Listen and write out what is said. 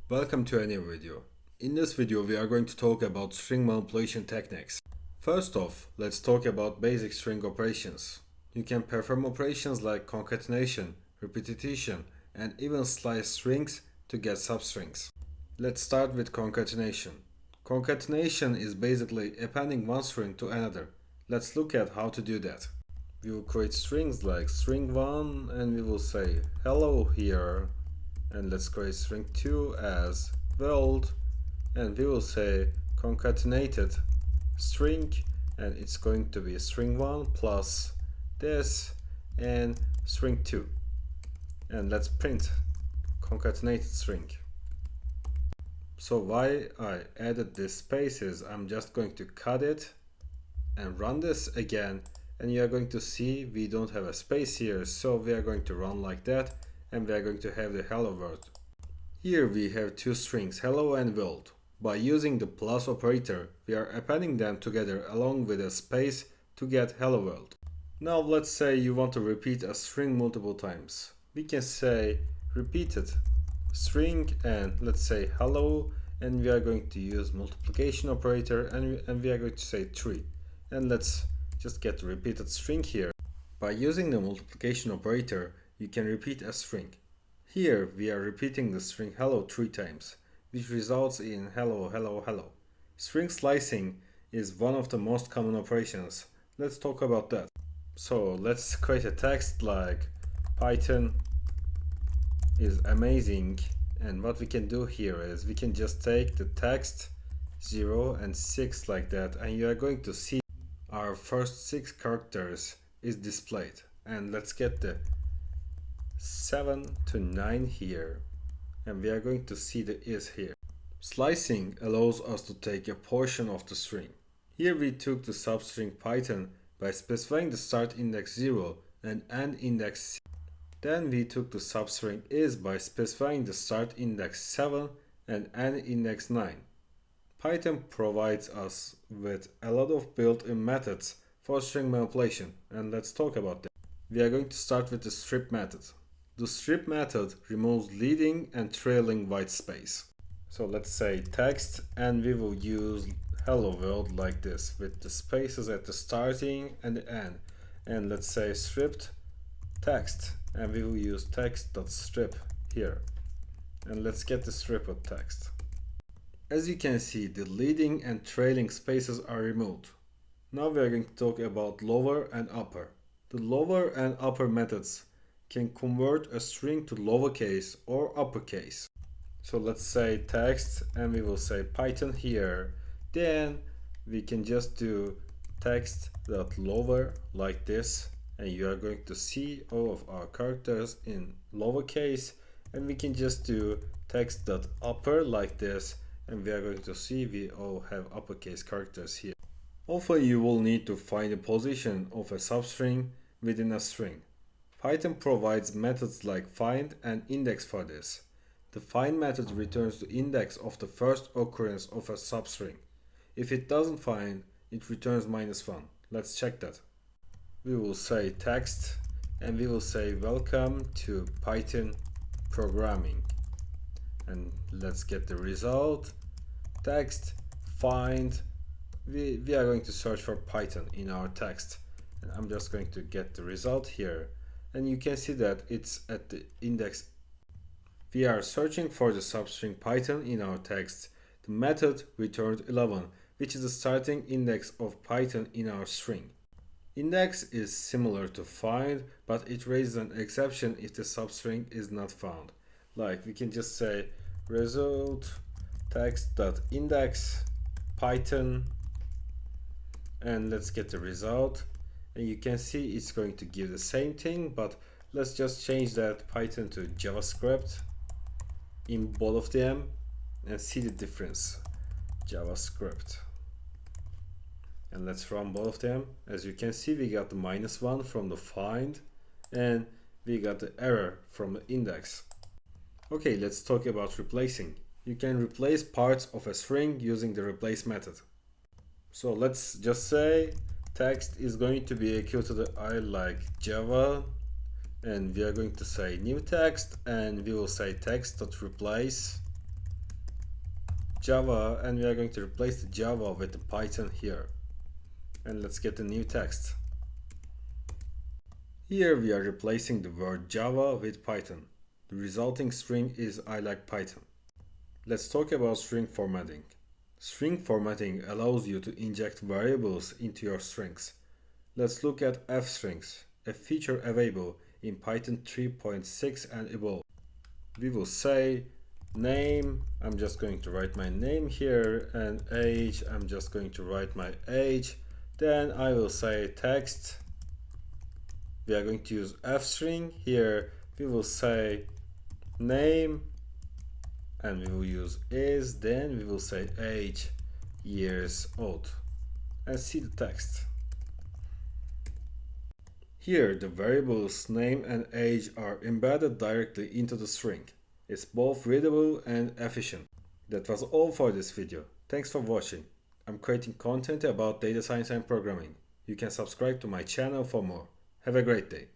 Welcome to a new video. In this video we are going to talk about string manipulation techniques. First off, let's talk about basic string operations. You can perform operations like concatenation, repetition, and even slice strings to get substrings. Let's start with concatenation. Concatenation is basically appending one string to another. Let's look at how to do that. We will create strings like string 1 and we will say hello here, and let's create string 2 as world, and we will say concatenated string, and it's going to be string 1 plus this and string 2, and let's print concatenated string. So why I added this space is I'm just going to cut it and run this again, and you are going to see we don't have a space here, so we are going to run like that, and we are going to have the hello world. Here we have two strings, hello and world. By using the plus operator, we are appending them together along with a space to get hello world. Now let's say you want to repeat a string multiple times. We can say repeated string and let's say hello, and we are going to use multiplication operator and we are going to say 3. And let's just get a repeated string here. By using the multiplication operator, you can repeat a string. Here we are repeating the string hello 3 times, which results in hello, hello, hello. String slicing is one of the most common operations. Let's talk about that. So let's create a text like Python is amazing, and what we can do here is we can just take the text 0 and 6 like that, and you are going to see our first 6 characters is displayed. And let's get the 7 to 9 here, and we are going to see the is here. Slicing allows us to take a portion of the string. Here we took the substring Python by specifying the start index 0 and end index 6. Then we took the substring is by specifying the start index 7 and end index 9. Python provides us with a lot of built-in methods for string manipulation, and let's talk about that. We are going to start with the strip method. The strip method removes leading and trailing white space. So let's say text, and we will use hello world like this with the spaces at the starting and the end. And let's say stripped text, and we will use text.strip here. And let's get the strip of text. As you can see, the leading and trailing spaces are removed. Now we are going to talk about lower and upper. The lower and upper methods can convert a string to lowercase or uppercase. So let's say text, and we will say Python here. Then we can just do text.lower like this, and you are going to see all of our characters in lowercase, and we can just do text.upper like this, and we are going to see we all have uppercase characters here. Often you will need to find the position of a substring within a string. Python provides methods like find and index for this. The find method returns the index of the first occurrence of a substring. If it doesn't find, it returns -1. Let's check that. We will say text, and we will say welcome to Python programming. And let's get the result. Text, find. We are going to search for Python in our text, and I'm just going to get the result here, and you can see that it's at the index. We are searching for the substring Python in our text. The method returned 11, which is the starting index of Python in our string. Index is similar to find, but it raises an exception if the substring is not found. Like we can just say result text.index Python, and let's get the result, and you can see it's going to give the same thing, but let's just change that Python to JavaScript in both of them and see the difference. JavaScript, and let's run both of them. As you can see, we got the -1 from the find, and we got the error from the index. Okay, let's talk about replacing. You can replace parts of a string using the replace method. So let's just say text is going to be equal to the I like Java, and we are going to say new text, and we will say text.replace Java, and we are going to replace the Java with the Python here. And let's get the new text. Here we are replacing the word Java with Python. The resulting string is I like Python. Let's talk about string formatting. String formatting allows you to inject variables into your strings. Let's look at fstrings, a feature available in Python 3.6 and above. We will say name, I'm just going to write my name here, and age, I'm just going to write my age. Then I will say text. We are going to use fstring. Here we will say name, and we will use is, then we will say age, years old, and see the text. Here the variables name and age are embedded directly into the string. It's both readable and efficient. That was all for this video. Thanks for watching. I'm creating content about data science and programming. You can subscribe to my channel for more. Have a great day.